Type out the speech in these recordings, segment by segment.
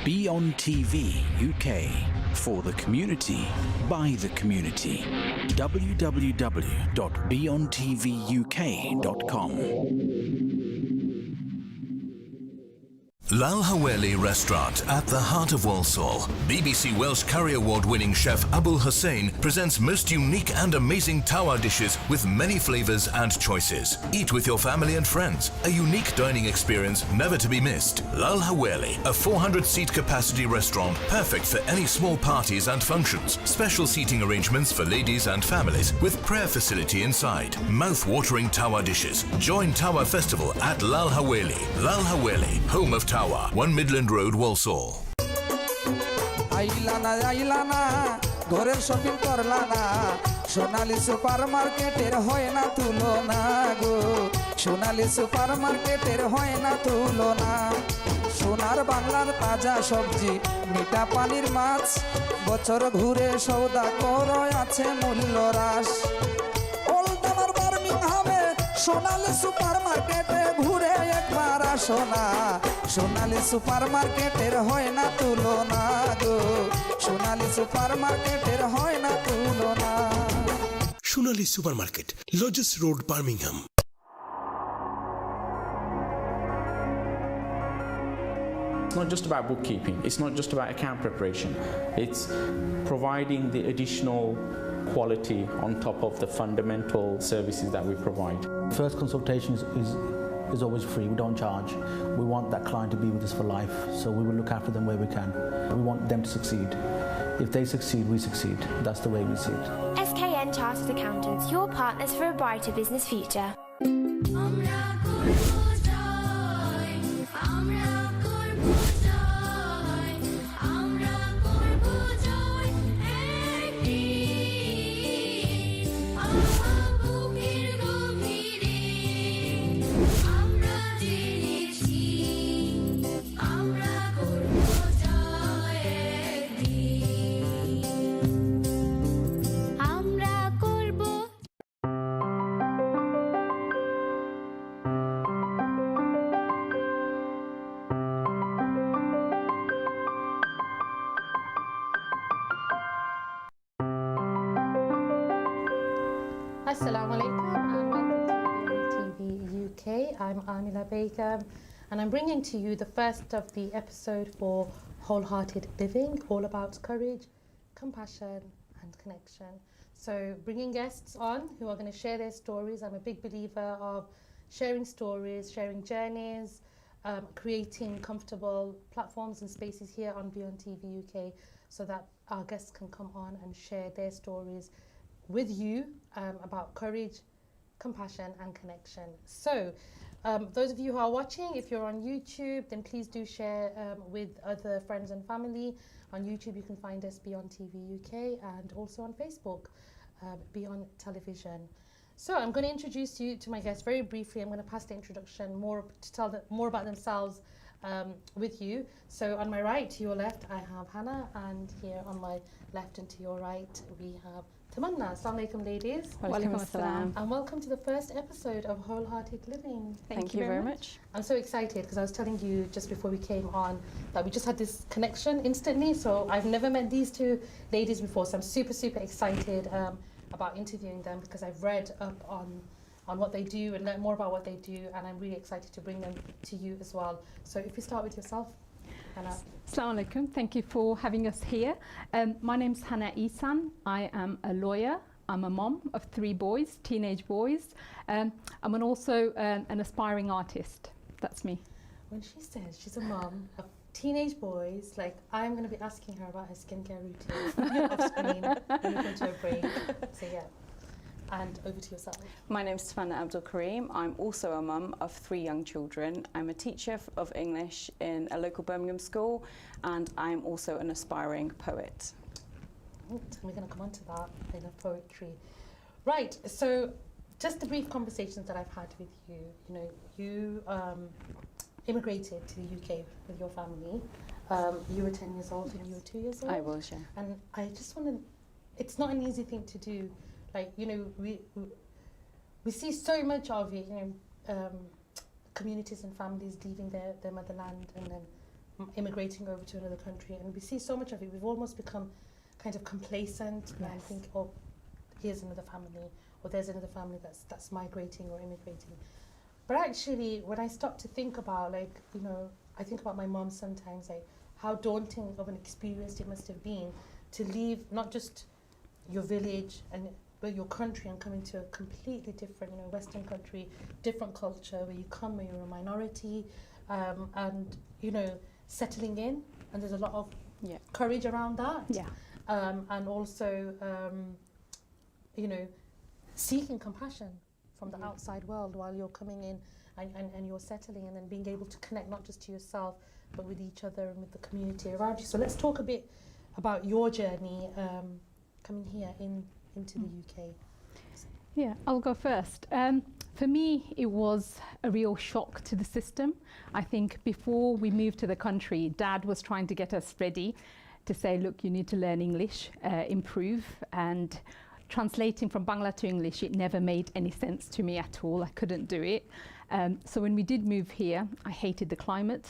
BEONTV UK, for the community, by the community. www.beontvuk.com. Lal Haweli Restaurant at the heart of Walsall. BBC Welsh Curry Award-winning chef Abdul-Karim presents most unique and amazing tawa dishes with many flavours and choices. Eat with your family and friends. A unique dining experience never to be missed. Lal Haweli, a 400-seat capacity restaurant perfect for any small parties and functions. Special seating arrangements for ladies and families with prayer facility inside. Mouth-watering tawa dishes. Join Tawa Festival at Lal Haweli. Lal Haweli, home of Tawa, 1 Midland Road, Walsall. আইলানা ঘরের shopping করলানা সোনালী super মার্কেটের হয় না তুলনা গো সোনালী super মার্কেটের হয় না তুলনা সোনার বাংলার তাজা সবজি মিঠা পানির মাছ বছর ঘুরে সওদা করো আছে মূল্য হ্রাস ওল্ডানার বার্মিংহামে সোনালী সুপার মার্কেটে ঘুরে একবার আসো না সোনালী সুপার মার্কেটের হয় না তুলনা গো সোনালী সুপার মার্কেটের হয় না তুলনা Sonali supermarket Lozells road Birmingham It's not just about bookkeeping, it's not just about account preparation, it's providing the additional quality on top of the fundamental services that we provide. First consultation is always free, we don't charge. We want that client to be with us for life, so we will look after them where we can. We want them to succeed. If they succeed, we succeed. That's the way we see it. SKN Chartered Accountants, your partners for a brighter business future. Assalamu alaikum and welcome to BEONTV UK. I'm Aamilah Begum and I'm bringing to you the first of the episode for Wholehearted Living, all about courage, compassion and connection. So bringing guests on who are going to share their stories. I'm a big believer of sharing stories, sharing journeys, creating comfortable platforms and spaces here on BEONTV UK so that our guests can come on and share their stories with you about courage, compassion and connection. So those of you who are watching, if you're on YouTube, then please do share with other friends and family. On YouTube you can find us BEONTV UK and also on Facebook, Beyond Television. So I'm going to introduce you to my guests very briefly. I'm going to pass the introduction more to tell them more about themselves with you. So on my right to your left I have Hanna, and here on my left and to your right we have Tamanna. Assalamu alaikum ladies. Walaikum assalam. And welcome to the first episode of Wholehearted Living. Thank you very much. I'm so excited because I was telling you just before we came on that we just had this connection instantly. So I've never met these two ladies before, so I'm super excited about interviewing them because I've read up on what they do and learn more about what they do, and I'm really excited to bring them to you as well. So if you start with yourself, Hanna. Assalamu alaikum. Thank you for having us here. My name's hannaihsan. I am a lawyer. I'm a mom of 3 boys, teenage boys. I'm also an aspiring artist. That's me. When she says she's a mom of teenage boys, like I'm going to be asking her about her skincare routine off screen. We'll look into her brain. So yeah. And over to yourself. My name's Tamanna Abdul-Karim. I'm also a mum of 3 young children. I'm a teacher of English in a local Birmingham school, and I'm also an aspiring poet. We're going to come on to that in a poetry. Right, so just the brief conversations that I've had with you, you know, you immigrated to the UK with your family. You were 10 years old and you were 2 years old. I was, yeah. And I just want to, it's not an easy thing to do. Like, you know, we see so much of it, you know, communities and families leaving their motherland and then immigrating over to another country, and we see so much of it. We've almost become kind of complacent and think, oh, here's another family, or there's another family that's migrating or immigrating. But actually, when I stop to think about, like, you know, I think about my mom sometimes, like how daunting of an experience it must have been to leave not just your village but your country and come into a completely different, you know, Western country, different culture, where you come, where you're a minority, and, you know, settling in, and there's a lot of courage around that. And also, you know, seeking compassion from the outside world while you're coming in and you're settling, and then being able to connect not just to yourself but with each other and with the community around you. So let's talk a bit about your journey coming here into the UK. Yeah, I'll go first. For me, it was a real shock to the system. I think before we moved to the country, Dad was trying to get us ready to say, look, you need to learn English, improve, and translating from Bangla to English, it never made any sense to me at all. I couldn't do it. So when we did move here, I hated the climate.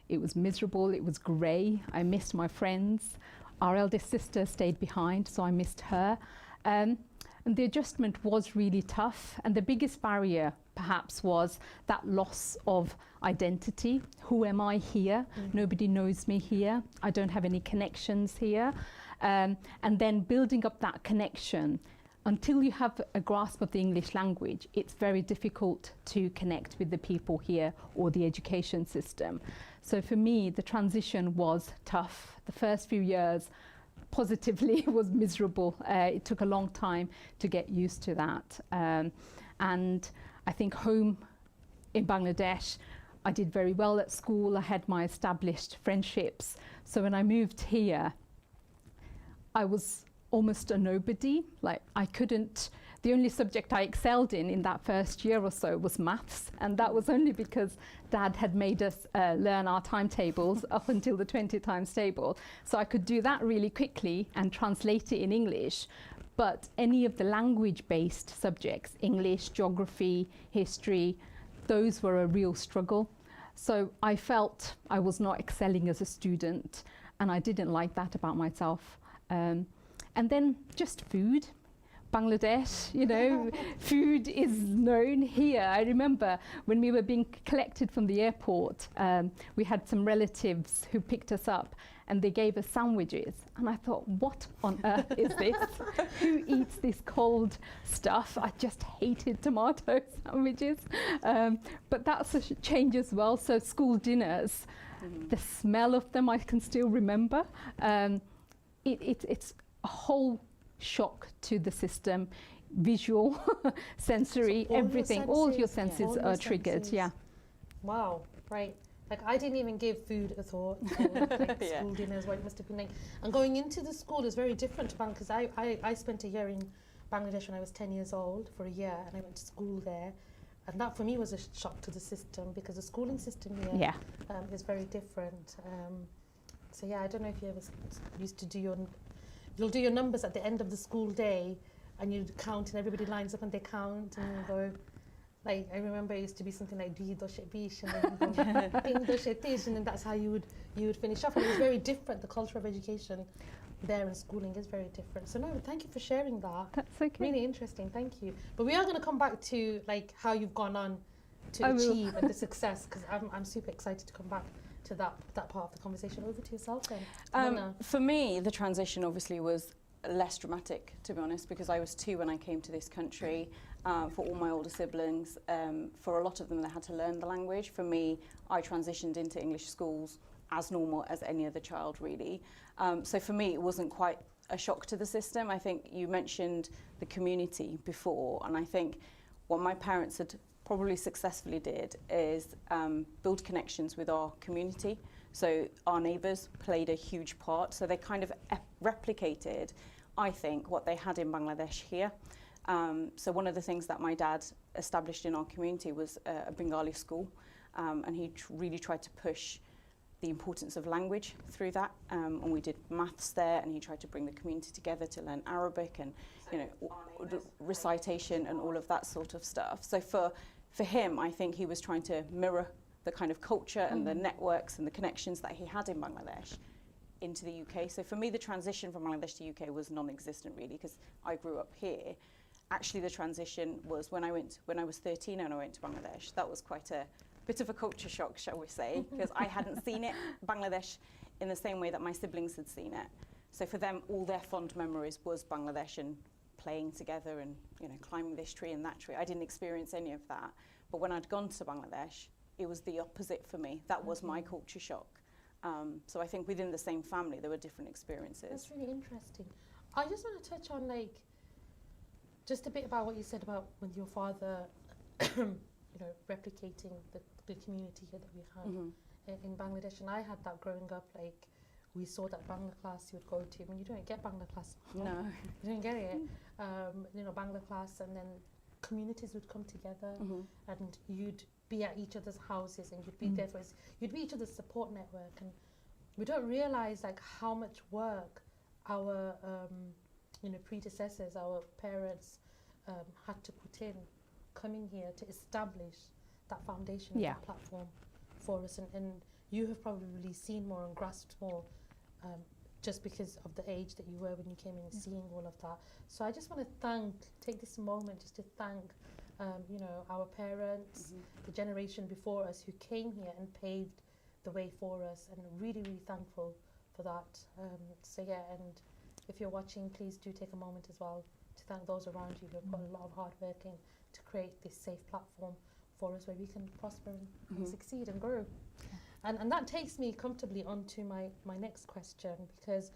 It was miserable, it was grey. I missed my friends. Our eldest sister stayed behind, so I missed her. And the adjustment was really tough. And the biggest barrier, perhaps, was that loss of identity. Who am I here? Nobody knows me here. I don't have any connections here. And then building up that connection. Until you have a grasp of the English language, it's very difficult to connect with the people here or the education system. So for me, the transition was tough. The first few years, positively, was miserable. It took a long time to get used to that. And I think home in Bangladesh, I did very well at school. I had my established friendships. So when I moved here, I was almost a nobody. Like, I couldn't, the only subject I excelled in that first year or so was maths, and that was only because Dad had made us learn our timetables up until the 20 times table. So I could do that really quickly and translate it in English. But any of the language-based subjects, English, geography, history, those were a real struggle. So I felt I was not excelling as a student, and I didn't like that about myself. And then just food. Bangladesh, you know, food is known here. I remember when we were being collected from the airport, we had some relatives who picked us up and they gave us sandwiches. And I thought, what on earth is this? Who eats this cold stuff? I just hated tomato sandwiches. But that's a change as well. So school dinners, the smell of them I can still remember. It's a whole shock to the system, visual, sensory, so everything. All of your senses are triggered. Yeah. Wow. Right. Like, I didn't even give food a thought. Like school dinners, what it must have been like. And going into the school is very different to Bangladesh, because I spent a year in Bangladesh when I was 10 years old for a year, and I went to school there. And that for me was a shock to the system, because the schooling system here is very different. So yeah, I don't know if you ever used to do you'll do your numbers at the end of the school day, and you count, and everybody lines up and they count, and you go, like, I remember it used to be something like and then that's how you would finish off. And it was very different. The culture of education there and schooling is very different. So no, thank you for sharing that. That's okay. Really interesting, thank you. But we are going to come back to, like, how you've gone on to achieve and the success, because I'm super excited to come back to that part of the conversation. Over to yourself then. For me, the transition obviously was less dramatic, to be honest, because I was 2 when I came to this country. For all my older siblings, for a lot of them, they had to learn the language. For me, I transitioned into English schools as normal as any other child, really. So for me, it wasn't quite a shock to the system. I think you mentioned the community before, and I think what my parents had probably successfully did is build connections with our community. So our neighbours played a huge part. So they kind of replicated, I think, what they had in Bangladesh here. So one of the things that my dad established in our community was a Bengali school, and he really tried to push the importance of language through that. And we did maths there, and he tried to bring the community together to learn Arabic and, you know, recitation and all of that sort of stuff. So for him, I think he was trying to mirror the kind of culture and the networks and the connections that he had in Bangladesh into the UK. So for me, the transition from Bangladesh to UK was non-existent really, because I grew up here. Actually, the transition was when I was 13 and I went to Bangladesh. That was quite a bit of a culture shock, shall we say, because I hadn't seen it, Bangladesh, in the same way that my siblings had seen it. So for them, all their fond memories was Bangladesh and playing together and, you know, climbing this tree and that tree. I didn't experience any of that. But when I'd gone to Bangladesh, it was the opposite for me. That was my culture shock. So I think within the same family, there were different experiences. That's really interesting. I just want to touch on, like, just a bit about what you said about with your father, you know, replicating the community here that we have in Bangladesh. And I had that growing up, like, we saw that Bangla class you would go to. I mean, you don't get Bangla class. No. You don't get it. You know, Bangla class, and then communities would come together and you'd be at each other's houses and you'd be there for us. You'd be each other's support network. And we don't realize, like, how much work our you know, predecessors, our parents had to put in coming here to establish that foundation, that platform for us. And you have probably seen more and grasped more just because of the age that you were when you came in and seeing all of that. So I just want to take this moment just to thank you know, our parents, the generation before us who came here and paved the way for us, and really, really thankful for that. So yeah, and if you're watching, please do take a moment as well to thank those around you who have put a lot of hard work in to create this safe platform for us where we can prosper and succeed and grow. And that takes me comfortably on to my next question, because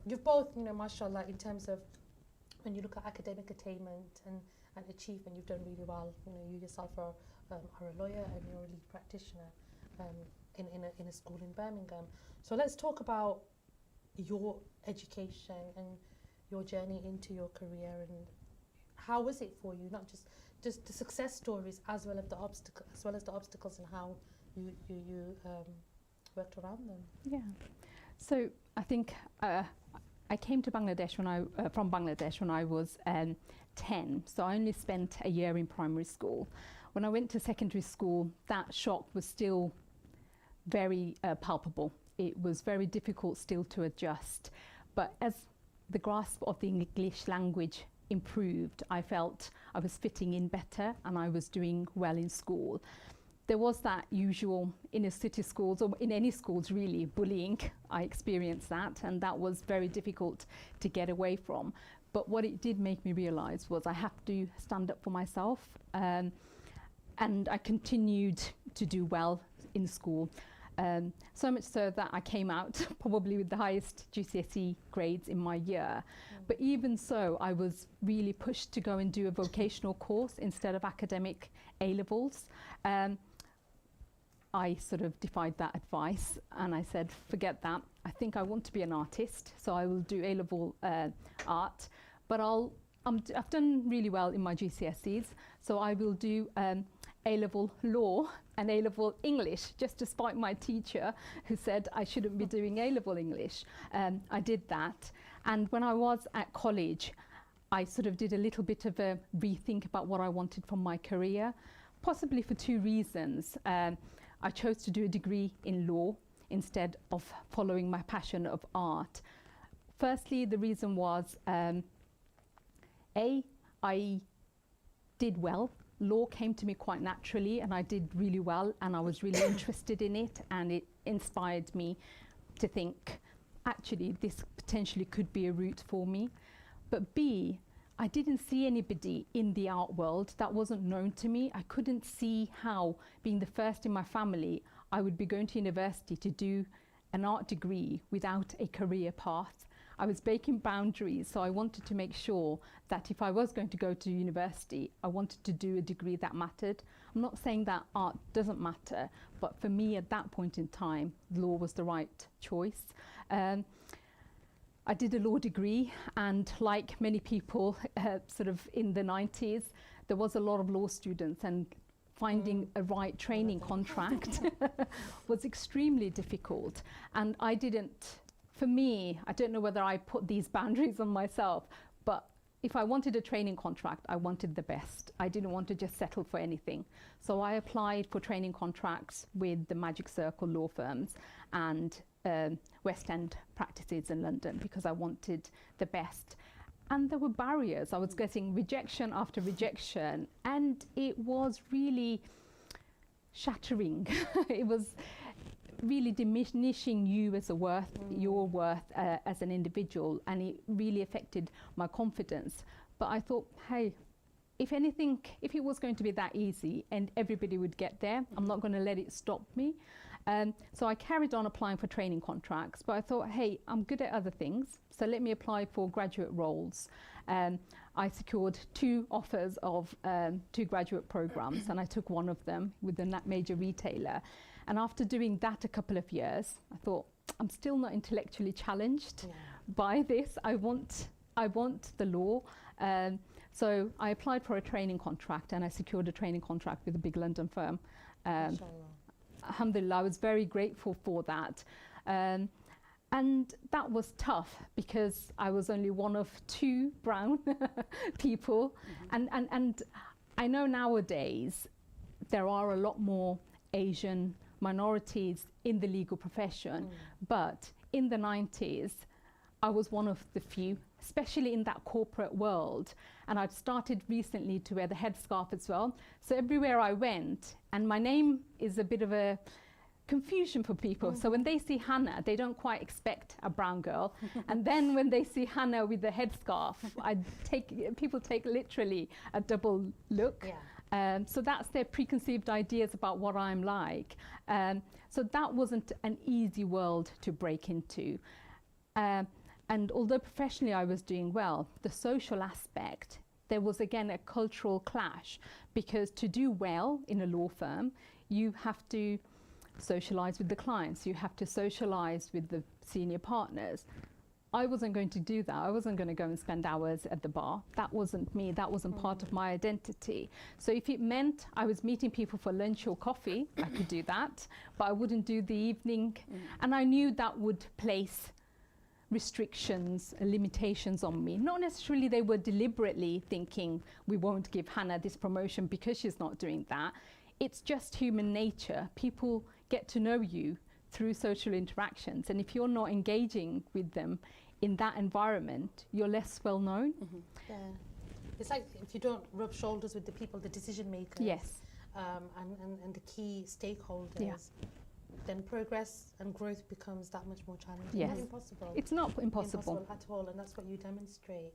you've both, you know, mashallah, in terms of when you look at academic attainment and achievement, you've done really well. You know, you yourself are a lawyer and you're a lead practitioner in a school in Birmingham. So let's talk about your education and your journey into your career, and how was it for you? Not just the success stories as well as the obstacles, and how you worked around them. Yeah. So I think I came to Bangladesh from Bangladesh when I was 10. So I only spent a year in primary school. When I went to secondary school, that shock was still very palpable. It was very difficult still to adjust. But as the grasp of the English language improved, I felt I was fitting in better and I was doing well in school. There was that usual inner city schools, or in any schools really, bullying. I experienced that, and that was very difficult to get away from. But what it did make me realize was I have to stand up for myself, and I continued to do well in school. So much so that I came out probably with the highest GCSE grades in my year. But even so, I was really pushed to go and do a vocational course instead of academic A-levels. I sort of defied that advice and I said, forget that. I think I want to be an artist, so I will do A-level art. But I've done really well in my GCSEs, so I will do A-level law and A-level English, just to spite my teacher who said I shouldn't be doing A-level English. I did that. And when I was at college, I sort of did a little bit of a rethink about what I wanted from my career, possibly for two reasons. I chose to do a degree in law instead of following my passion of art. Firstly, the reason was, I did well. Law came to me quite naturally and I did really well and I was really interested in it, and it inspired me to think, actually, this potentially could be a route for me. But B, I didn't see anybody in the art world. That wasn't known to me. I couldn't see how, being the first in my family, I would be going to university to do an art degree without a career path. I was breaking boundaries, so I wanted to make sure that if I was going to go to university, I wanted to do a degree that mattered. I'm not saying that art doesn't matter, but for me at that point in time, law was the right choice. I did a law degree, and like many people sort of in the 90s, there was a lot of law students, and finding a right training contract was extremely difficult. And I didn't, for me, I don't know whether I put these boundaries on myself, but if I wanted a training contract, I wanted the best. I didn't want to just settle for anything. So I applied for training contracts with the Magic Circle law firms and West End practices in London because I wanted the best. And there were barriers. I was getting rejection after rejection, and it was really shattering. It was really diminishing you as a worth, your worth as an individual, and it really affected my confidence. But I thought, hey, if anything, if it was going to be that easy and everybody would get there, I'm not going to let it stop me. So I carried on applying for training contracts, but I thought, hey, I'm good at other things, so let me apply for graduate roles. I secured 2 offers of 2 graduate programs, and I took one of them with a major retailer. And after doing that a couple of years, I thought, I'm still not intellectually challenged by this. I want the law. So I applied for a training contract, and I secured a training contract with a big London firm. Alhamdulillah, I was very grateful for that. And that was tough because I was only one of 2 brown people. And I know nowadays there are a lot more Asian minorities in the legal profession, but in the 90s, I was one of the few, especially in that corporate world. And I've started recently to wear the headscarf as well. So everywhere I went, and my name is a bit of a confusion for people. So when they see Hanna, they don't quite expect a brown girl. And then when they see Hanna with the headscarf, people take literally a double look. So that's their preconceived ideas about what I'm like. So that wasn't an easy world to break into. And although professionally I was doing well, the social aspect, there was again a cultural clash, because to do well in a law firm, you have to socialize with the clients, you have to socialize with the senior partners. I wasn't going to do that. I wasn't going to go and spend hours at the bar. That wasn't me. That wasn't part of my identity. So if it meant I was meeting people for lunch or coffee, I could do that, but I wouldn't do the evening. And I knew that would place restrictions, limitations on me. Not necessarily they were deliberately thinking we won't give Hanna this promotion because she's not doing that. It's just human nature. People get to know you through social interactions, and if you're not engaging with them in that environment, you're less well known. Yeah, it's like if you don't rub shoulders with the people, the decision makers, and the key stakeholders, then progress and growth becomes that much more challenging. Not impossible. It's not impossible at all, and that's what you demonstrate.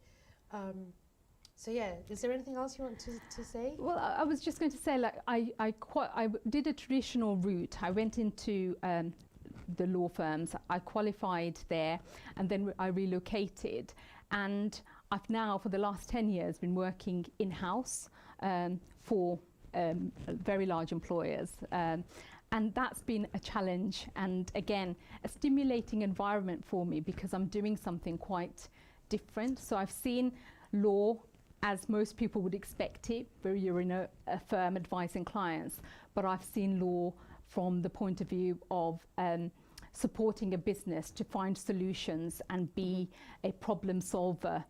So yeah, is there anything else you want to say? Well, I was just going to say, like, I did a traditional route. I went into the law firms. I qualified there, and then I relocated. And I've now, for the last 10 years, been working in-house for very large employers. And that's been a challenge, and again, a stimulating environment for me, because I'm doing something quite different. So I've seen law as most people would expect it, where you're in a firm advising clients. But I've seen law from the point of view of supporting a business to find solutions and be a problem solver.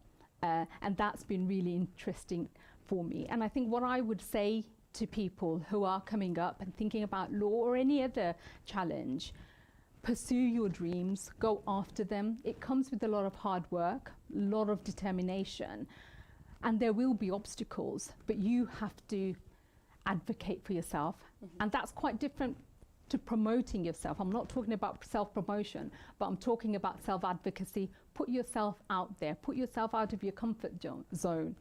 And that's been really interesting for me. And I think what I would say to people who are coming up and thinking about law or any other challenge, pursue your dreams, go after them. It comes with a lot of hard work, a lot of determination, and there will be obstacles, but you have to advocate for yourself. And that's quite different to promoting yourself. I'm not talking about self-promotion, but I'm talking about self-advocacy. Put yourself out there, put yourself out of your comfort zone.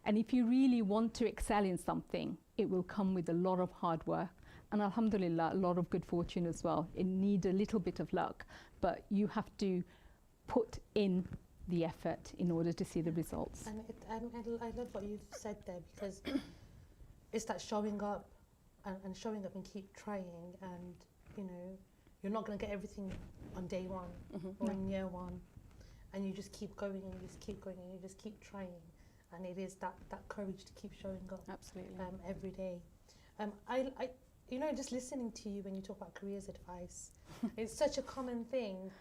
And if you really want to excel in something, it will come with a lot of hard work. And alhamdulillah, a lot of good fortune as well. It needs a little bit of luck, but you have to put in the effort in order to see the results. And I love what you've said there, because it's that showing up and showing up and keep trying. And, you know, you're not going to get everything on day one or in year one. And you just keep going and you just keep going and you just keep trying. And it is that courage to keep showing up. Absolutely. Every day. You know, just listening to you when you talk about careers advice, it's such a common thing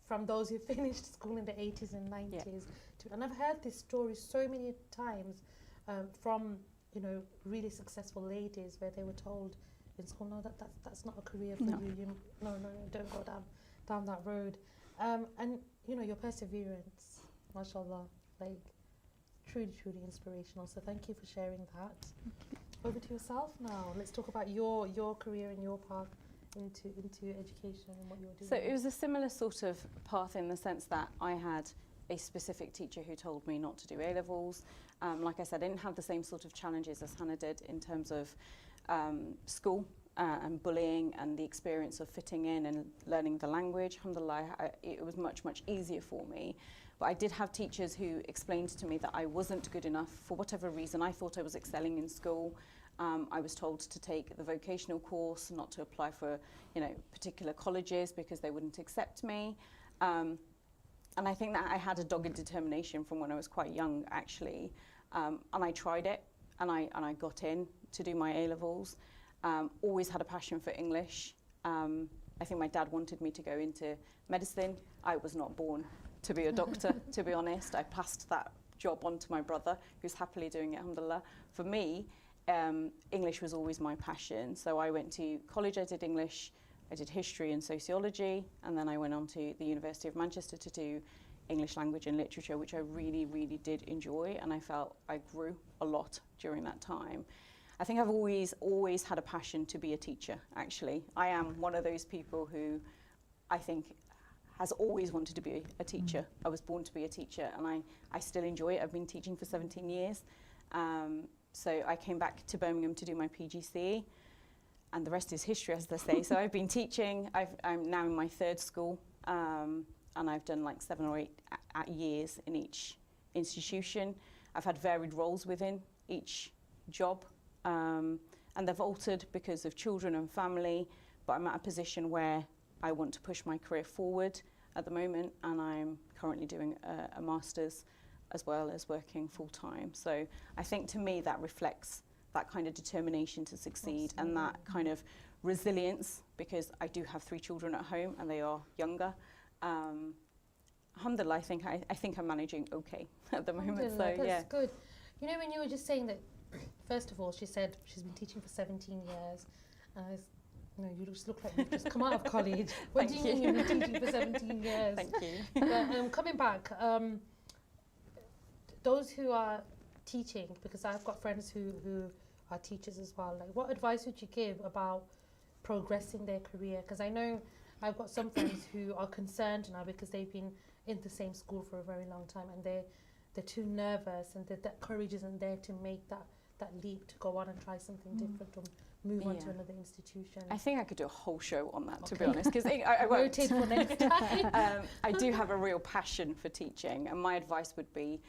from those who finished school in the 80s and 90s. And I've heard this story so many times from, you know, really successful ladies where they were told in school, no, that's not a career for you. No, don't go down that road. And, you know, your perseverance, mashallah, like, truly inspirational. So thank you for sharing that. Over to yourself now. Let's talk about your career and your path into education and what you're doing. So it was a similar sort of path in the sense that I had a specific teacher who told me not to do A-levels. Like I said, I didn't have the same sort of challenges as Hanna did in terms of school and bullying and the experience of fitting in and learning the language. Alhamdulillah, it was much easier for me. But I did have teachers who explained to me that I wasn't good enough for whatever reason. I thought I was excelling in school. I was told to take the vocational course, not to apply for, you know, particular colleges because they wouldn't accept me. And I think that I had a dogged determination from when I was quite young, actually. And I tried it, and I got in to do my A-levels. Always had a passion for English. I think my dad wanted me to go into medicine. I was not born to be a doctor, to be honest. I passed that job on to my brother, who's happily doing it, alhamdulillah. For me, English was always my passion. So I went to college, I did English, I did history and sociology, and then I went on to the University of Manchester to do English language and literature, which I really did enjoy, and I felt I grew a lot during that time. I think I've always had a passion to be a teacher, actually. I am one of those people who I think has always wanted to be a teacher. I was born to be a teacher, and I still enjoy it. I've been teaching for 17 years. So I came back to Birmingham to do my PGCE, and the rest is history, as they say. So I've been teaching. I'm now in my third school, and I've done like 7 or 8 years in each institution. I've had varied roles within each job, and they've altered because of children and family, but I'm at a position where I want to push my career forward at the moment, and I'm currently doing a master's as well as working full-time. So I think to me that reflects that kind of determination to succeed. Absolutely. And that kind of resilience, because I do have 3 children at home and they are younger. Alhamdulillah, I think I'm managing okay at the moment. So that's yeah, good. You know, when you were just saying that, first of all, she said she's been teaching for 17 years, and you just look like you've just come out of college. What do you mean you've been teaching for 17 years? Thank you. But coming back, those who are teaching, because I've got friends who are teachers as well, like what advice would you give about progressing their career? Because I know I've got some friends who are concerned now because they've been in the same school for a very long time, and they're too nervous, and that courage isn't there to make that leap to go on and try something different or move on to another institution. I think I could do a whole show on that, to be honest, because I won't. Rotate for next time. I do have a real passion for teaching, and my advice would be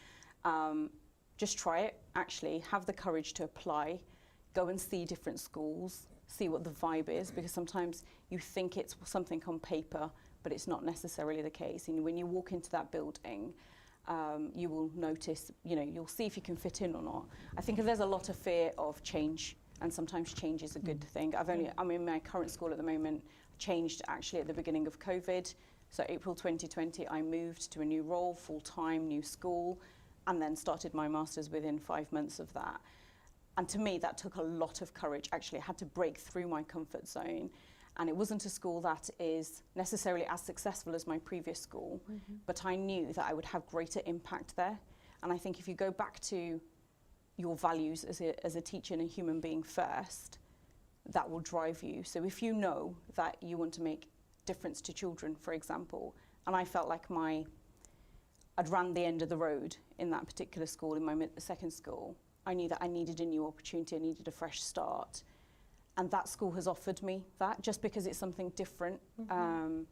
just try it. Actually, have the courage to apply, go and see different schools, see what the vibe is, because sometimes you think it's something on paper, but it's not necessarily the case. And when you walk into that building, you will notice, you'll see if you can fit in or not. I think there's a lot of fear of change, and sometimes change is a good thing. I'm in my current school at the moment, changed actually at the beginning of COVID. So April 2020, I moved to a new role, full-time, new school, and then started my master's within 5 months of that. And to me, that took a lot of courage. Actually, I had to break through my comfort zone. And it wasn't a school that is necessarily as successful as my previous school, but I knew that I would have greater impact there. And I think if you go back to your values as a teacher and a human being first, that will drive you. So if you know that you want to make difference to children, for example, and I felt like I'd ran the end of the road in that particular school, in my second school, I knew that I needed a new opportunity, I needed a fresh start. And that school has offered me that, just because it's something different. And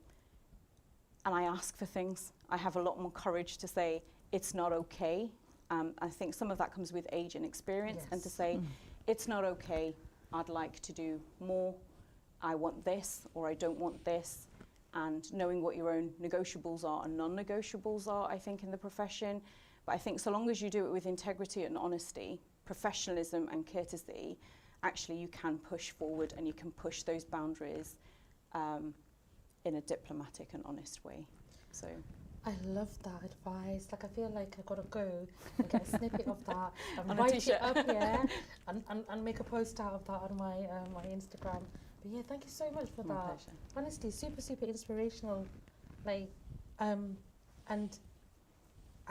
I ask for things. I have a lot more courage to say, it's not okay. I think some of that comes with age and experience, and to say, it's not okay, I'd like to do more, I want this, or I don't want this. And knowing what your own negotiables are and non-negotiables are, I think, in the profession. But I think so long as you do it with integrity and honesty, professionalism and courtesy, actually you can push forward and you can push those boundaries in a diplomatic and honest way. So I love that advice. Like, I feel like I've got to go and get a snippet of that and On a write t-shirt. it up, yeah, and make a post out of that on my my Instagram. But yeah, thank you so much for My that. pleasure. Honestly, super inspirational. Like, and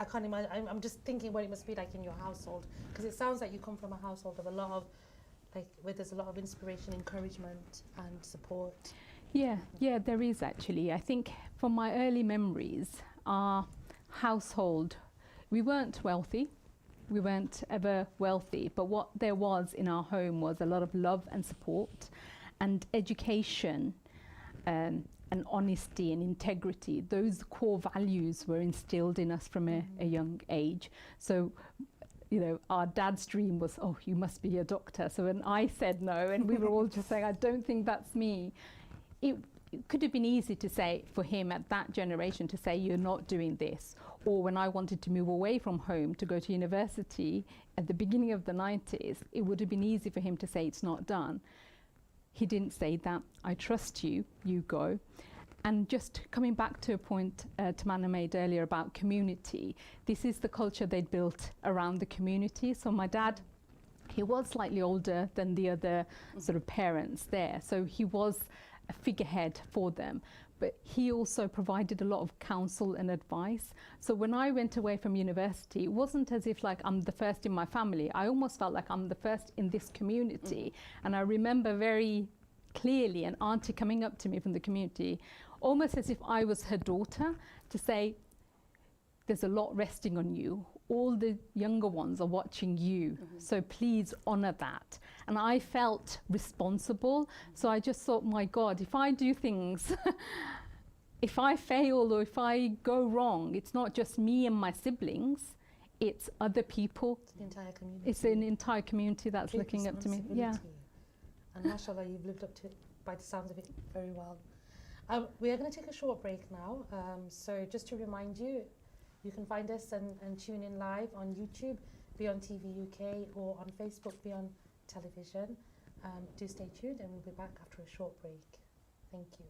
I can't imagine. I'm just thinking what it must be like in your household, because it sounds like you come from a household of a lot of, like, where there's a lot of inspiration, encouragement, and support. Yeah, there is actually. I think from my early memories, our household, we weren't wealthy. We weren't ever wealthy, but what there was in our home was a lot of love and support and education and honesty and integrity. Those core values were instilled in us from a young age. So, you know, our dad's dream was, oh, you must be a doctor. So when I said no, and we were all just saying, I don't think that's me. It could have been easy to say for him at that generation to say, you're not doing this. Or when I wanted to move away from home to go to university at the beginning of the 90s, it would have been easy for him to say it's not done. He didn't say that. I trust you, you go. And just coming back to a point Tamanna made earlier about community, this is the culture they'd built around the community. So my dad, he was slightly older than the other sort of parents there. So he was a figurehead for them, but he also provided a lot of counsel and advice. So when I went away from university, it wasn't as if like I'm the first in my family. I almost felt like I'm the first in this community. And I remember very clearly an auntie coming up to me from the community, almost as if I was her daughter, to say, there's a lot resting on you. All the younger ones are watching you, so please honor that. And I felt responsible, so I just thought, my God, if I do things, if I fail or if I go wrong, it's not just me and my siblings, it's other people. It's the entire community. It's an entire community that's Big looking up to me. Yeah. responsibility. And mashallah, you've lived up to it by the sounds of it very well. We are going to take a short break now. So just to remind you, you can find us and tune in live on YouTube, BEONTV UK, or on Facebook, Beyond Television. Do stay tuned, and we'll be back after a short break. Thank you.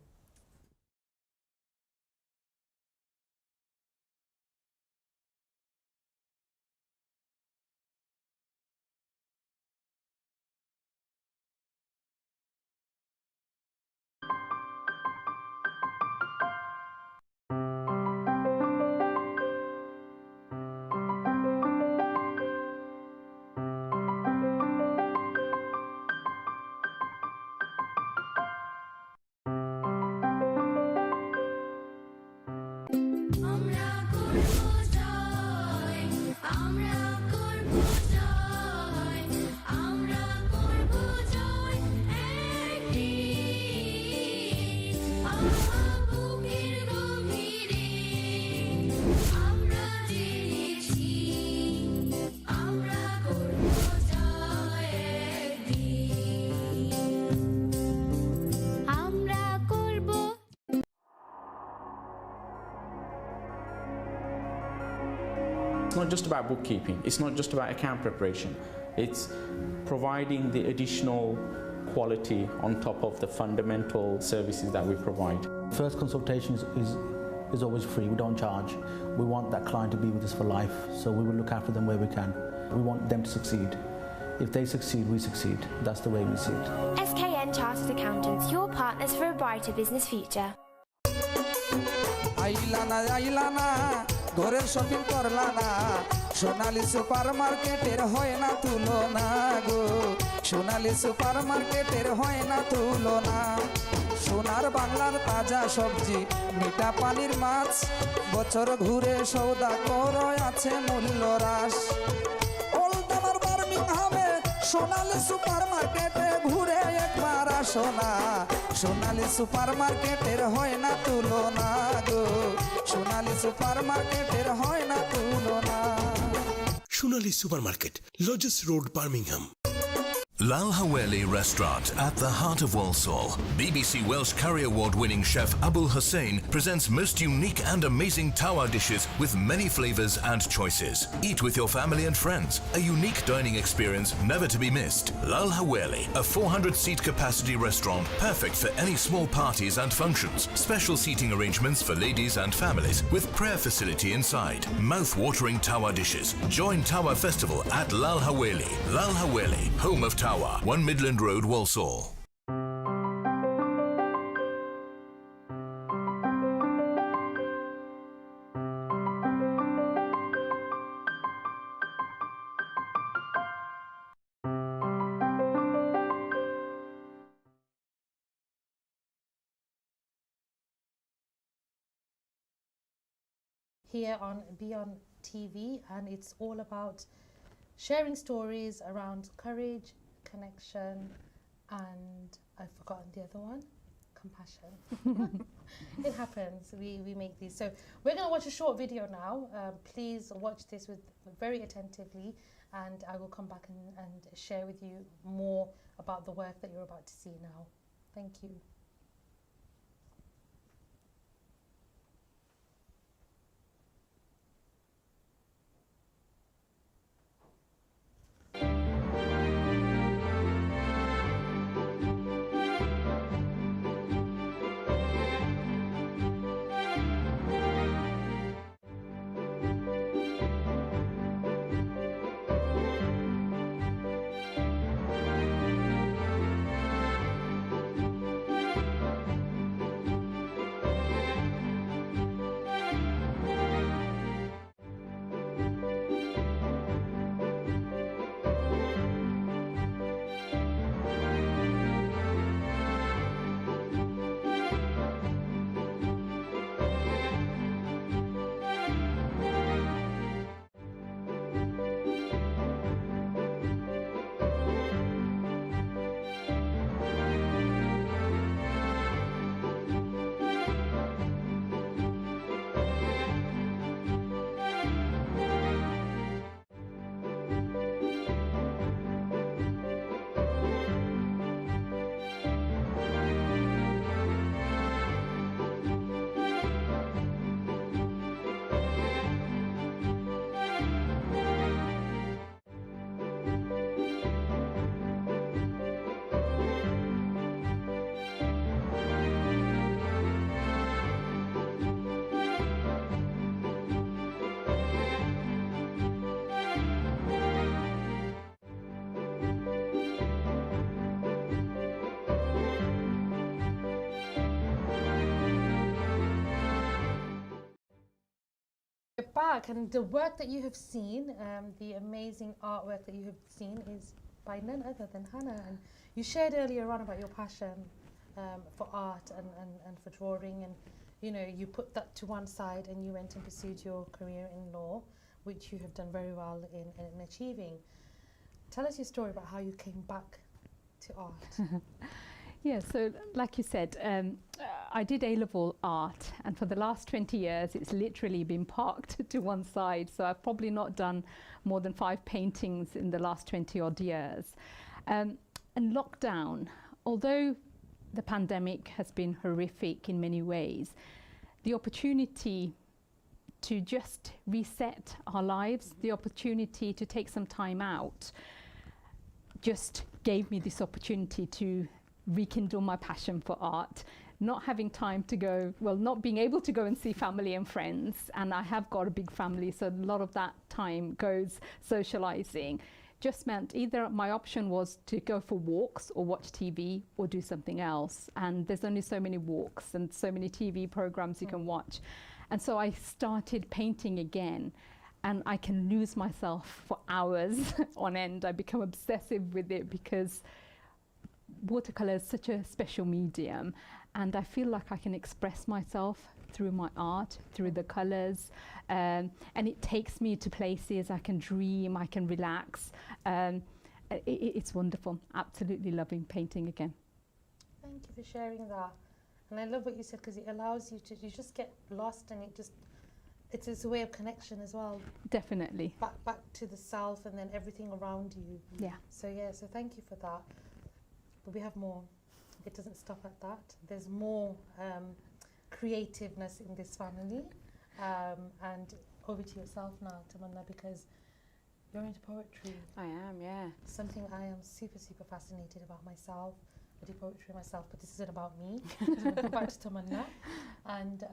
It's not just about bookkeeping, it's not just about account preparation, it's providing the additional quality on top of the fundamental services that we provide. First consultation is always free. We don't charge. We want that client to be with us for life, so we will look after them where we can. We want them to succeed. If they succeed, we succeed. That's the way we see it. SKN Chartered Accountants, your partners for a brighter business future. আইলানা ঘরের shopping করলা না সোনালী super মার্কেটের হয় না তুলনা গো সোনালী super মার্কেটের হয় না তুলনা সোনার বাংলার তাজা সবজি মিঠা পানির মাছ বছর ঘুরে সওদা করো আছে মূল্য হ্রাস ওল্ডামার বার্মিংহামে সোনালী সুপার মার্কেটে ঘুরে একবার আসো না সোনালী সুপার মার্কেটের হয় না তুলনা গো সোনালী সুপার মার্কেটের হয় না তুলনা Sonali supermarket, Lozells road, Birmingham. Lal Haweli Restaurant at the heart of Walsall. BBC Welsh Curry Award-winning chef Abdul-Karim presents most unique and amazing tawa dishes with many flavours and choices. Eat with your family and friends. A unique dining experience never to be missed. Lal Haweli, a 400-seat capacity restaurant perfect for any small parties and functions. Special seating arrangements for ladies and families with prayer facility inside. Mouth-watering tawa dishes. Join Tawa Festival at Lal Haweli. Lal Haweli, home of Tawa, 1 Midland Road, Walsall. Here on BEONTV, and it's all about sharing stories around courage, connection, and I've forgotten the other one, compassion. It happens, we make these. So we're going to watch a short video now. Please watch this very attentively, and I will come back and share with you more about the work that you're about to see now. Thank you. Back, and the work that you have seen, the amazing artwork that you have seen, is by none other than Hanna. And you shared earlier on about your passion for art and for drawing, and you know, you put that to one side and you went and pursued your career in law, which you have done very well in achieving. Tell us your story about how you came back to art. Yeah, so like you said, I did A-level art, and for the last 20 years it's literally been parked to one side, so I've probably not done more than 5 paintings in the last 20 odd years. And lockdown, although the pandemic has been horrific in many ways, the opportunity to just reset our lives, the opportunity to take some time out, just gave me this opportunity to rekindle my passion for art. Not having time to go, well, not being able to go and see family and friends, and I have got a big family, so a lot of that time goes socializing, just meant either my option was to go for walks or watch TV or do something else, and there's only so many walks and so many TV programs you can watch. And so I started painting again, and I can lose myself for hours on end. I become obsessive with it because watercolor is such a special medium, and I feel like I can express myself through my art, through the colors, and it takes me to places I can dream, I can relax. It's wonderful. Absolutely loving painting again. Thank you for sharing that. And I love what you said, because it allows you to, you just get lost, and it just it's a way of connection as well. Definitely. Back to the self and then everything around you. Yeah. So so thank you for that. But we have more. It doesn't stop at that. There's more creativeness in this family. And over to yourself now, Tamanna, because you're into poetry. I am, yeah. Something I am super, super fascinated about myself. I do poetry myself, but this isn't about me. Back to Tamanna. And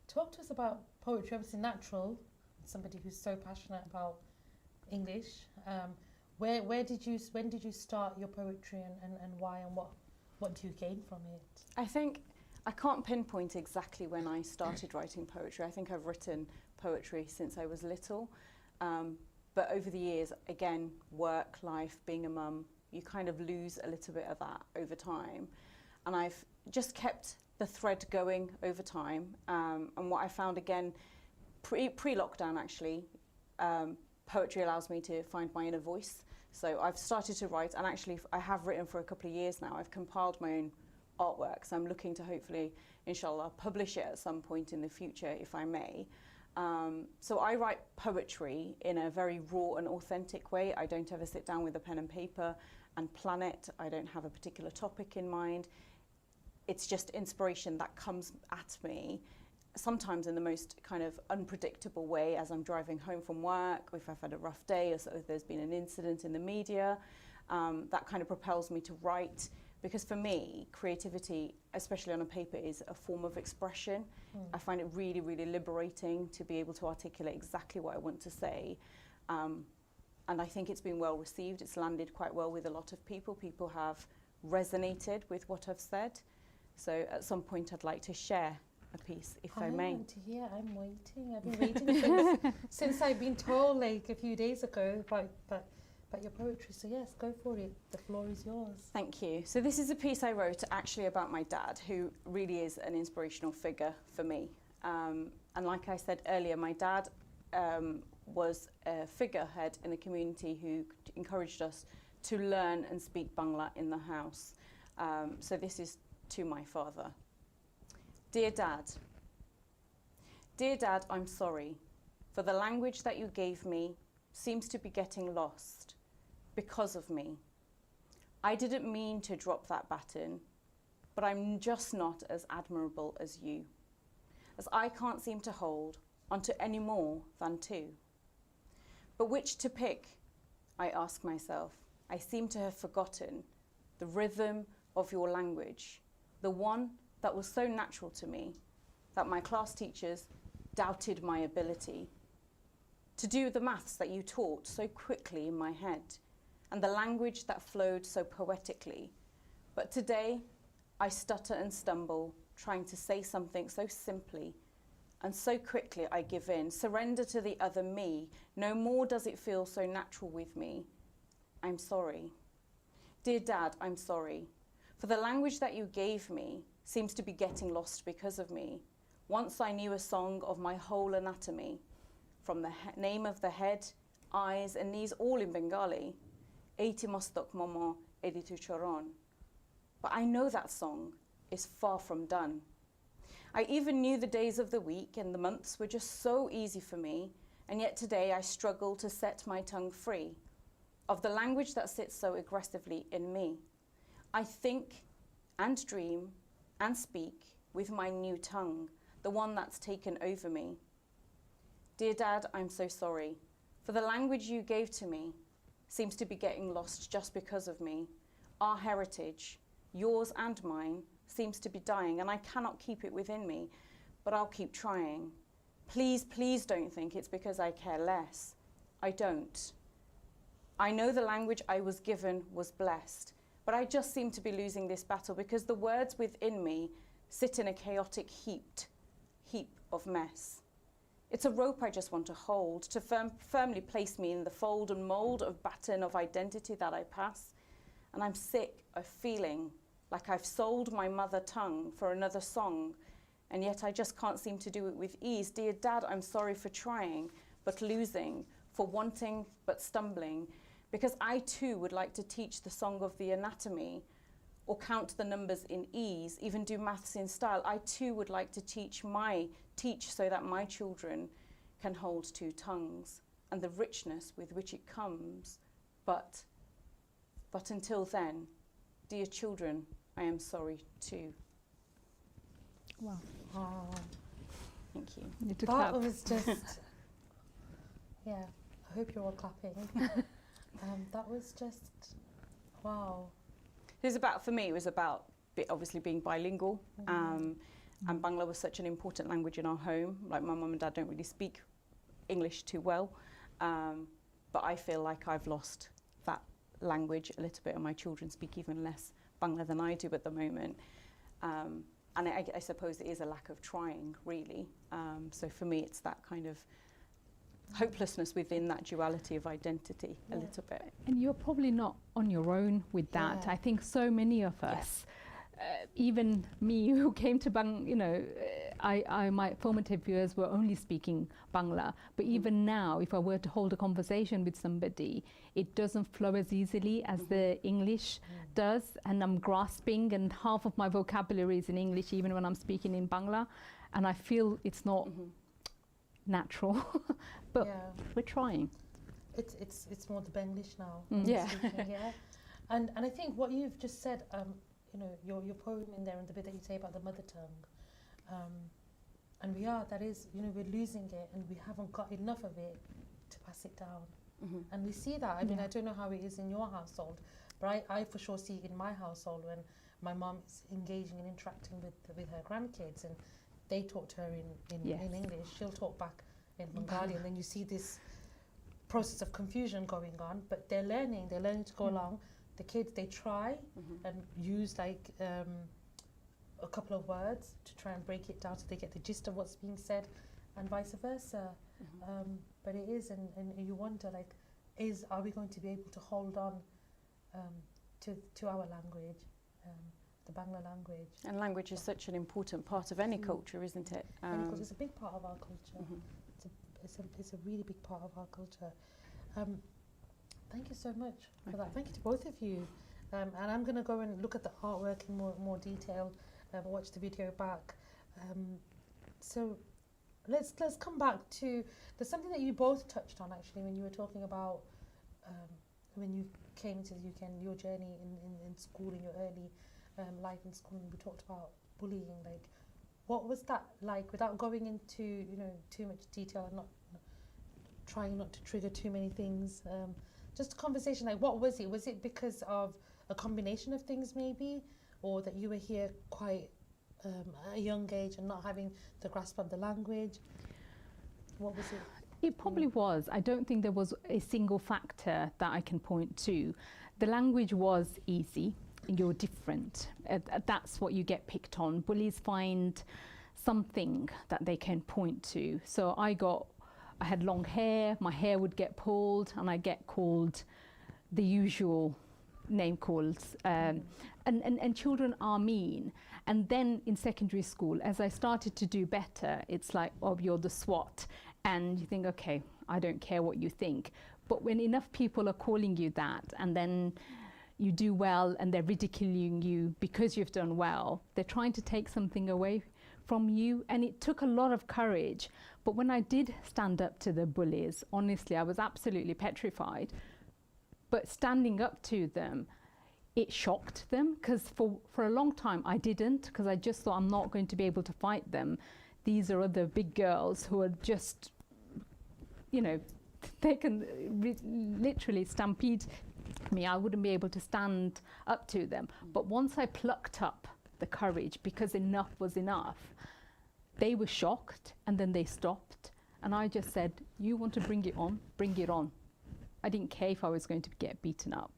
talk to us about poetry, obviously natural, somebody who's so passionate about English. When did you start your poetry and why, and what do you gain from it? I think I can't pinpoint exactly when I started writing poetry. I think I've written poetry since I was little. But over the years, again, work, life, being a mum, you kind of lose a little bit of that over time. And I've just kept the thread going over time. And what I found, again, pre-lockdown actually, poetry allows me to find my inner voice. So I've started to write, and actually I have written for a couple of years now. I've compiled my own artwork, so I'm looking to hopefully, inshallah, publish it at some point in the future, if I may. So I write poetry in a very raw and authentic way. I don't ever sit down with a pen and paper and plan it. I don't have a particular topic in mind. It's just inspiration that comes at me, sometimes in the most kind of unpredictable way, as I'm driving home from work, if I've had a rough day, or so if there's been an incident in the media. That kind of propels me to write. Because for me, creativity, especially on a paper, is a form of expression. I find it really, really liberating to be able to articulate exactly what I want to say. And I think it's been well received. It's landed quite well with a lot of people. People have resonated with what I've said. So at some point, I'd like to share a piece, if I may. I want to hear. I'm waiting. I've been waiting since I've been told like a few days ago about your poetry. So yes, go for it. The floor is yours. Thank you. So this is a piece I wrote actually about my dad, who really is an inspirational figure for me. And like I said earlier, my dad was a figurehead in the community who encouraged us to learn and speak Bangla in the house. So this is to my father. Dear Dad, I'm sorry for the language that you gave me seems to be getting lost because of me. I didn't mean to drop that baton, but I'm just not as admirable as you, as I can't seem to hold onto any more than two. But which to pick, I ask myself. I seem to have forgotten the rhythm of your language, the one that was so natural to me that my class teachers doubted my ability to do the maths that you taught so quickly in my head, and the language that flowed so poetically. But today, I stutter and stumble, trying to say something so simply, and so quickly I give in, surrender to the other me. No more does it feel so natural with me. I'm sorry. Dear Dad, I'm sorry. For the language that you gave me seems to be getting lost because of me. Once I knew a song of my whole anatomy, from the name of the head, eyes and knees, all in Bengali. Eiti Mostok Momo Editu Choron. But I know that song is far from done. I even knew the days of the week and the months were just so easy for me, and yet today I struggle to set my tongue free of the language that sits so aggressively in me. I think and dream and speak with my new tongue, the one that's taken over me. Dear Dad, I'm so sorry. For the language you gave to me seems to be getting lost just because of me. Our heritage, yours and mine, seems to be dying, and I cannot keep it within me, but I'll keep trying. Please, please don't think it's because I care less. I don't. I know the language I was given was blessed, but I just seem to be losing this battle because the words within me sit in a chaotic heap of mess. It's a rope I just want to hold, to firmly place me in the fold and mold of baton of identity that I pass. And I'm sick of feeling like I've sold my mother tongue for another song, and yet I just can't seem to do it with ease. Dear Dad, I'm sorry for trying, but losing, for wanting, but stumbling, because I too would like to teach the song of the anatomy, or count the numbers in ease, even do maths in style. I too would like to teach so that my children can hold two tongues and the richness with which it comes. But until then, dear children, I am sorry too. Wow. Oh, Thank you. You need to that clap. was just, yeah, I hope you're all clapping. That was just, wow. For me, it was about obviously being bilingual. And Bangla was such an important language in our home. Like, my mum and dad don't really speak English too well. But I feel like I've lost that language a little bit, and my children speak even less Bangla than I do at the moment. And I suppose it is a lack of trying, really. So for me, it's that kind of hopelessness within that duality of identity a little bit. And you're probably not on your own with that. Yeah. I think so many of us, even me who came to my formative years were only speaking Bangla. But even now, if I were to hold a conversation with somebody, it doesn't flow as easily as the English does. And I'm grasping, and half of my vocabulary is in English, even when I'm speaking in Bangla. And I feel it's not natural, but we're trying. It's more the Benglish now. Yeah. Speaking, yeah. And I think what you've just said, you know, your poem in there and the bit that you say about the mother tongue, and that is, you know, we're losing it, and we haven't got enough of it to pass it down. And we see that. I mean, I don't know how it is in your household, but I for sure see it in my household when my mom is engaging and interacting with her grandkids, and they talk to her in English, she'll talk back in Bengali, and then you see this process of confusion going on, but they're learning to go along. The kids, they try and use like a couple of words to try and break it down so they get the gist of what's being said, and vice versa. But it is, and you wonder, like, are we going to be able to hold on to our language, the Bangla language? And language is such an important part of any culture, isn't it? It's a big part of our culture. It's a really big part of our culture. Thank you so much for that. Thank you to both of you. And I'm going to go and look at the artwork in more detail, watch the video back. So let's come back to, there's something that you both touched on actually when you were talking about when you came to the UK and your journey in school, in your early life in school, and we talked about bullying. Like, what was that like, without going into, you know, too much detail and not trying not to trigger too many things? Just a conversation, like, what was it? Was it because of a combination of things maybe, or that you were here quite at a young age and not having the grasp of the language? What was it? It probably was. I don't think there was a single factor that I can point to. The language was easy. You're different. That's what you get picked on. Bullies find something that they can point to. So I had long hair, my hair would get pulled, and I get called the usual name calls. And children are mean. And then in secondary school, as I started to do better, it's like, oh, you're the SWAT. And you think, okay, I don't care what you think. But when enough people are calling you that, and then you do well and they're ridiculing you because you've done well, they're trying to take something away from you. And it took a lot of courage. But when I did stand up to the bullies, honestly, I was absolutely petrified. But standing up to them, it shocked them, because for a long time I didn't, because I just thought I'm not going to be able to fight them. These are other big girls who are just, you know, they can literally stampede me. I wouldn't be able to stand up to them. But once I plucked up the courage, because enough was enough, they were shocked, and then they stopped. And I just said, you want to bring it on, bring it on. I didn't care if I was going to get beaten up.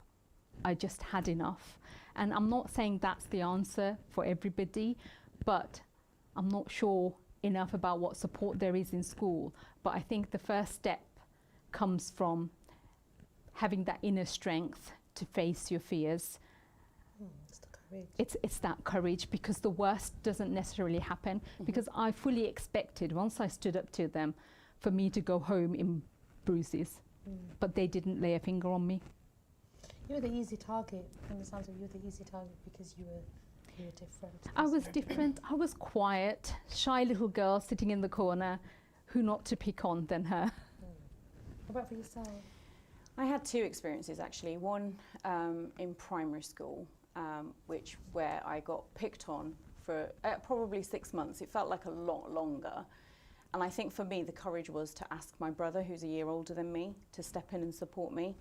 I just had enough. And I'm not saying that's the answer for everybody, but I'm not sure enough about what support there is in school. But I think the first step comes from having that inner strength to face your fears. It's the courage. It's that courage, because the worst doesn't necessarily happen. Because I fully expected, once I stood up to them, for me to go home in bruises. But they didn't lay a finger on me. You were the easy target. From the sounds of you were the easy target because you were different. I was different. I was quiet, shy little girl sitting in the corner, who not to pick on than her. What about for yourself? I had two experiences actually. One in primary school, where I got picked on for probably 6 months. It felt like a lot longer. And I think for me, the courage was to ask my brother, who's a year older than me, to step in and support me.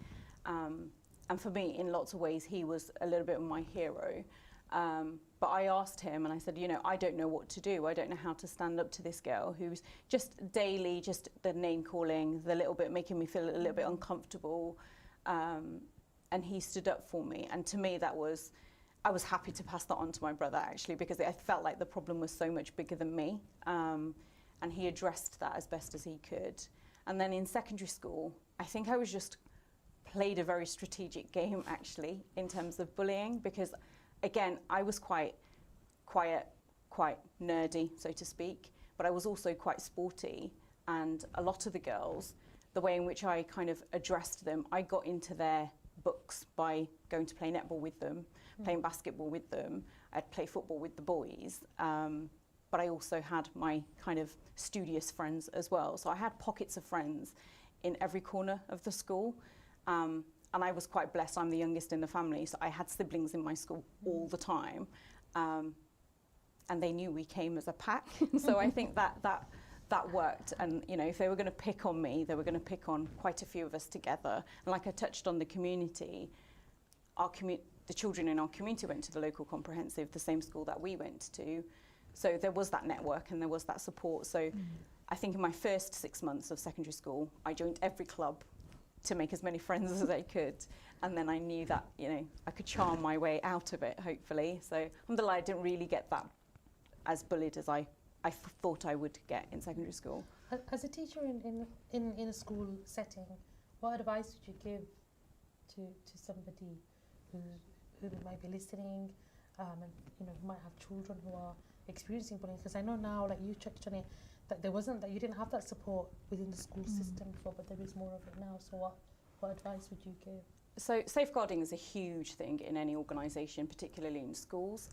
And for me, in lots of ways, he was a little bit of my hero. But I asked him and I said, you know, I don't know what to do. I don't know how to stand up to this girl who's just daily, just the name calling, the little bit making me feel a little bit uncomfortable. And he stood up for me. And to me, I was happy to pass that on to my brother actually, because I felt like the problem was so much bigger than me. And he addressed that as best as he could. And then in secondary school, I think I was just played a very strategic game actually in terms of bullying, because again, I was quite quiet, quite nerdy, so to speak, but I was also quite sporty. And a lot of the girls, the way in which I kind of addressed them, I got into their books by going to play netball with them, playing basketball with them. I'd play football with the boys. But I also had my kind of studious friends as well. So I had pockets of friends in every corner of the school. And I was quite blessed. I'm the youngest in the family, so I had siblings in my school all the time. And they knew we came as a pack. So I think that worked. And you know, if they were going to pick on me, they were going to pick on quite a few of us together. And like I touched on the community, the children in our community went to the local comprehensive, the same school that we went to. So there was that network and there was that support. So I think in my first 6 months of secondary school, I joined every club to make as many friends as I could. And then I knew that, you know, I could charm my way out of it, hopefully. So alhamdulillah, I didn't really get that as bullied as I thought I would get in secondary school. As a teacher in a school setting, what advice would you give to somebody who might be listening and, you know, might have children who are experiencing bullying? Because I know now, like you touched on it, that you didn't have that support within the school system before, but there is more of it now. So what advice would you give? So safeguarding is a huge thing in any organisation, particularly in schools.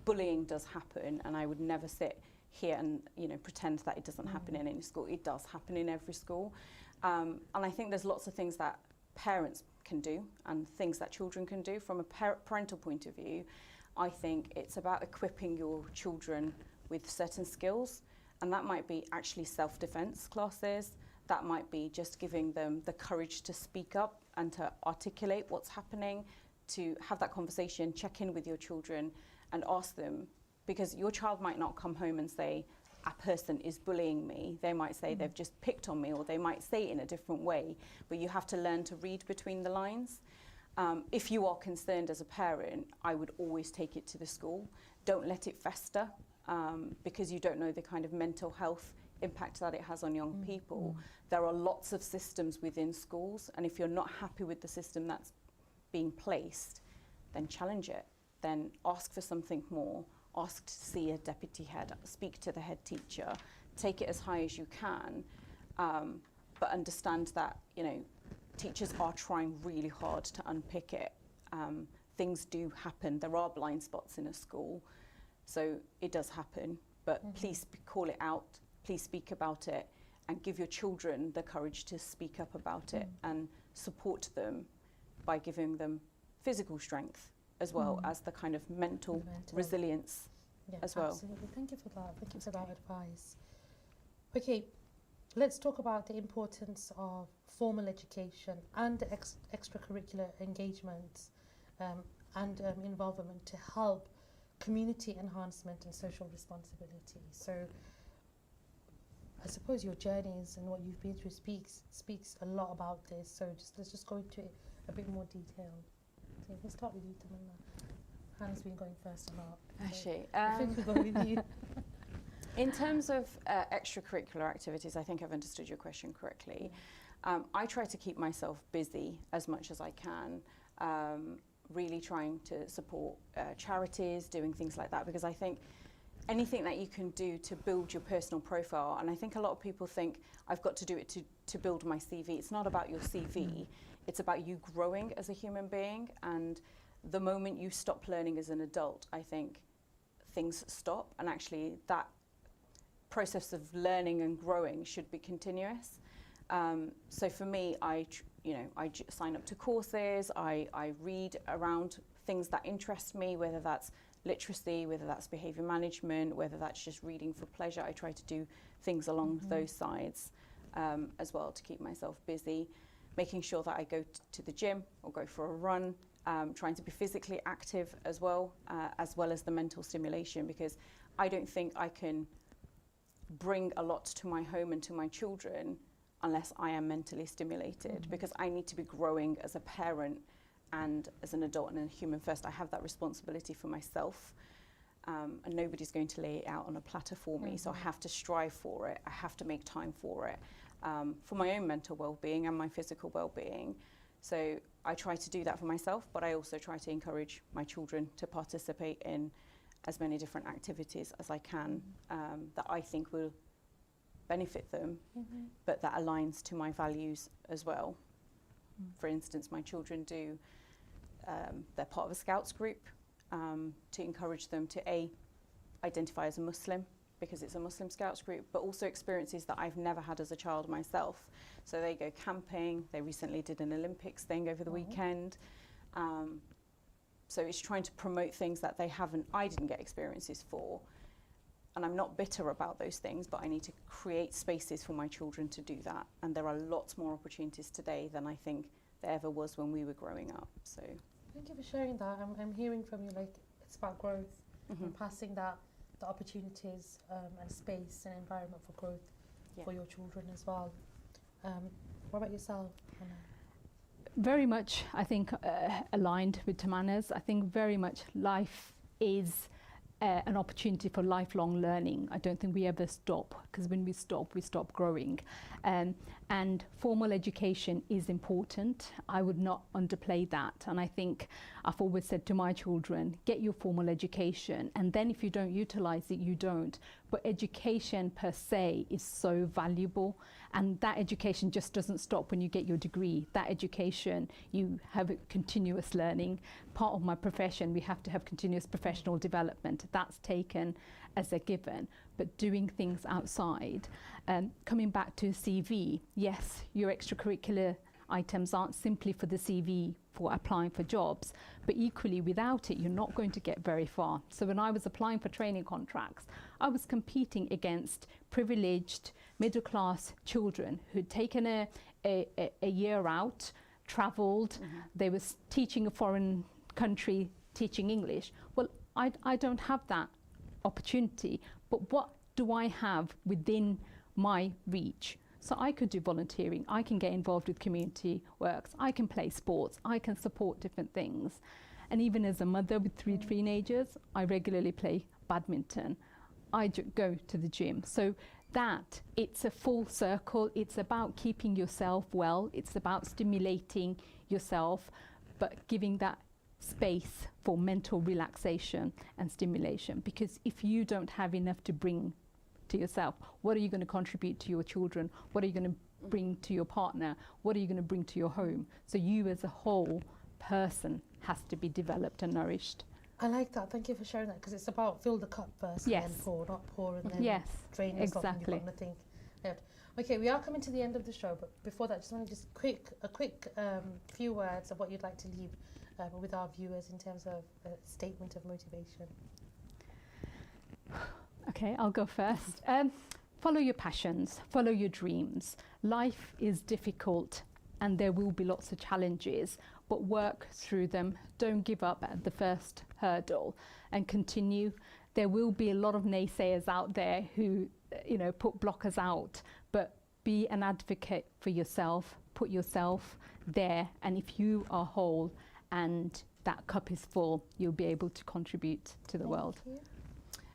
Bullying does happen, and I would never sit here and, you know, pretend that it doesn't happen in any school. It does happen in every school. And I think there's lots of things that parents can do and things that children can do. From a parental point of view, I think it's about equipping your children with certain skills, and that might be actually self-defense classes. That might be just giving them the courage to speak up and to articulate what's happening, to have that conversation, check in with your children and ask them, because your child might not come home and say, a person is bullying me. They might say they've just picked on me, or they might say it in a different way, but you have to learn to read between the lines. If you are concerned as a parent, I would always take it to the school. Don't let it fester, because you don't know the kind of mental health impact that it has on young people. There are lots of systems within schools, and if you're not happy with the system that's being placed, then challenge it. Then ask for something more. Ask to see a deputy head, speak to the head teacher, take it as high as you can, but understand that, you know, teachers are trying really hard to unpick it. Things do happen. There are blind spots in a school, so it does happen, but please call it out, please speak about it, and give your children the courage to speak up about it and support them by giving them physical strength as well as the kind of mental resilience as well. Absolutely. Thank you for that. Thank you for that advice. Okay, let's talk about the importance of formal education and extracurricular engagements and involvement to help community enhancement and social responsibility. So I suppose your journeys and what you've been through speaks a lot about this. So let's just go into it a bit more detail. So we'll start with you, Tamanna. Hannah's been going first a lot. Actually, I think we'll go with you. In terms of extracurricular activities, I think I've understood your question correctly. I try to keep myself busy as much as I can, really trying to support charities, doing things like that, because I think anything that you can do to build your personal profile, and I think a lot of people think I've got to do it to build my CV. It's not about your CV. it's about you growing as a human being, and the moment you stop learning as an adult, I think things stop, and actually that process of learning and growing should be continuous. So for me, I sign up to courses, I read around things that interest me, whether that's literacy, whether that's behaviour management, whether that's just reading for pleasure. I try to do things along those sides as well to keep myself busy, making sure that I go to the gym or go for a run, trying to be physically active as well as the mental stimulation, because I don't think I can bring a lot to my home and to my children unless I am mentally stimulated, because I need to be growing as a parent and as an adult and a human first. I have that responsibility for myself, and nobody's going to lay it out on a platter for me, so I have to strive for it. I have to make time for it, for my own mental well-being and my physical well-being. So I try to do that for myself, but I also try to encourage my children to participate in as many different activities as I can that I think will benefit them, but that aligns to my values as well. For instance, my children do, they're part of a Scouts group to encourage them to identify as a Muslim, because it's a Muslim Scouts group, but also experiences that I've never had as a child myself. So they go camping, they recently did an Olympics thing over the weekend. So it's trying to promote things that I didn't get experiences for. And I'm not bitter about those things, but I need to create spaces for my children to do that. And there are lots more opportunities today than I think there ever was when we were growing up. So thank you for sharing that. I'm hearing from you, like, it's about growth and passing the opportunities and space and environment for growth for your children as well. What about yourself, Hanna? Very much, I think, aligned with Tamanna's. I think very much life is an opportunity for lifelong learning. I don't think we ever stop, because when we stop growing. And formal education is important. I would not underplay that. And I think I've always said to my children, get your formal education, and then if you don't utilize it, you don't. But education per se is so valuable, and that education just doesn't stop when you get your degree. That education, you have continuous learning. Part of my profession, we have to have continuous professional development. That's taken as a given, but doing things outside. Coming back to CV, yes, your extracurricular items aren't simply for the CV for applying for jobs, but equally without it, you're not going to get very far. So when I was applying for training contracts, I was competing against privileged middle-class children who'd taken a year out, travelled, they were teaching a foreign country, teaching English. Well, I don't have that opportunity, but what do I have within my reach? So I could do volunteering, I can get involved with community works, I can play sports, I can support different things. And even as a mother with 3 teenagers, I regularly play badminton. I go to the gym. So that, it's a full circle. It's about keeping yourself well. It's about stimulating yourself, but giving that space for mental relaxation and stimulation. Because if you don't have enough to bring to yourself, what are you going to contribute to your children? What are you going to bring to your partner? What are you going to bring to your home? So you as a whole person has to be developed and nourished. I like that. Thank you for sharing that, because it's about fill the cup first and then pour, not pour and then drain yourself and you've got nothing left. Okay, we are coming to the end of the show, but before that, just want to a quick few words of what you'd like to leave with our viewers in terms of a statement of motivation. Okay, I'll go first. Follow your passions, follow your dreams. Life is difficult and there will be lots of challenges, but work through them. Don't give up at the first hurdle and continue. There will be a lot of naysayers out there who, put blockers out, but be an advocate for yourself, put yourself there, and if you are whole and that cup is full, you'll be able to contribute to the world. Thank you.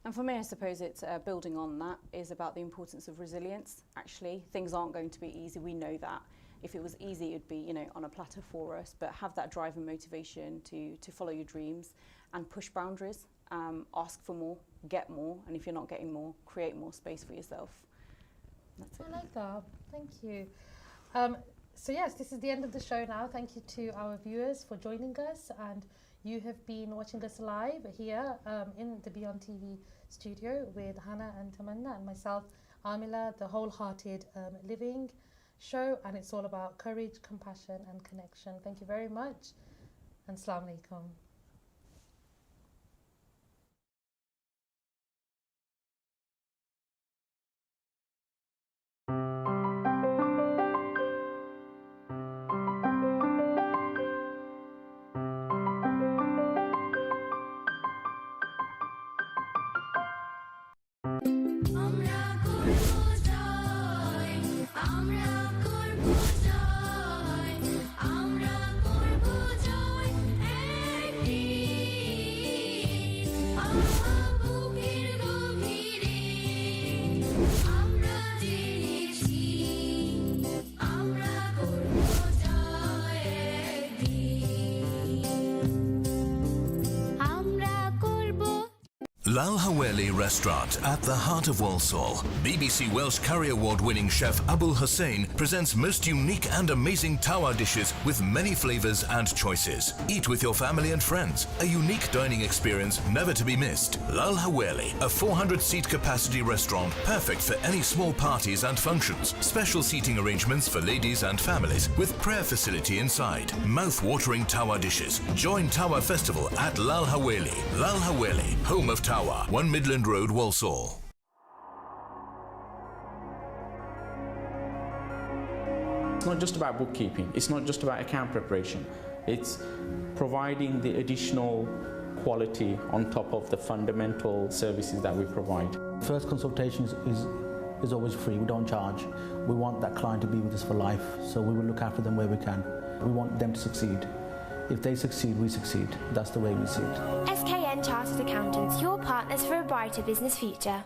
And for me, I suppose it's building on that is about the importance of resilience. Actually, things aren't going to be easy. We know that. If it was easy, it'd be on a platter for us. But have that drive and motivation to follow your dreams and push boundaries. Ask for more, get more, and if you're not getting more, create more space for yourself. That's it. I like that. Thank you. So yes, this is the end of the show now. Thank you to our viewers for joining us, and you have been watching us live here in the BEONTV studio with Hanna and Tamanna and myself, Aamilah, the Wholehearted Living show, and it's all about courage, compassion and connection. Thank you very much, and Assalamu alaikum. Lal Haweli Restaurant at the heart of Walsall. BBC Welsh Curry Award-winning chef Abdul-Karim presents most unique and amazing tawa dishes with many flavours and choices. Eat with your family and friends. A unique dining experience never to be missed. Lal Haweli, a 400-seat capacity restaurant perfect for any small parties and functions. Special seating arrangements for ladies and families with prayer facility inside. Mouth-watering tawa dishes. Join Tawa Festival at Lal Haweli. Lal Haweli, home of Tawa. 1 Midland Road, Walsall. It's not just about bookkeeping, it's not just about account preparation, it's providing the additional quality on top of the fundamental services that we provide. First consultation is always free, we don't charge. We want that client to be with us for life, so we will look after them where we can. We want them to succeed. If they succeed, we succeed. That's the way we see it. SKN Chartered Accountants, your partners for a brighter business future.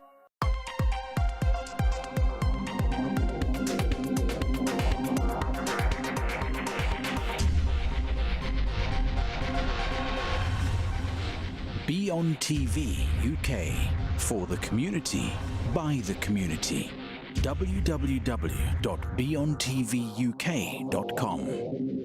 BEONTV UK, for the community, by the community. www.beontvuk.com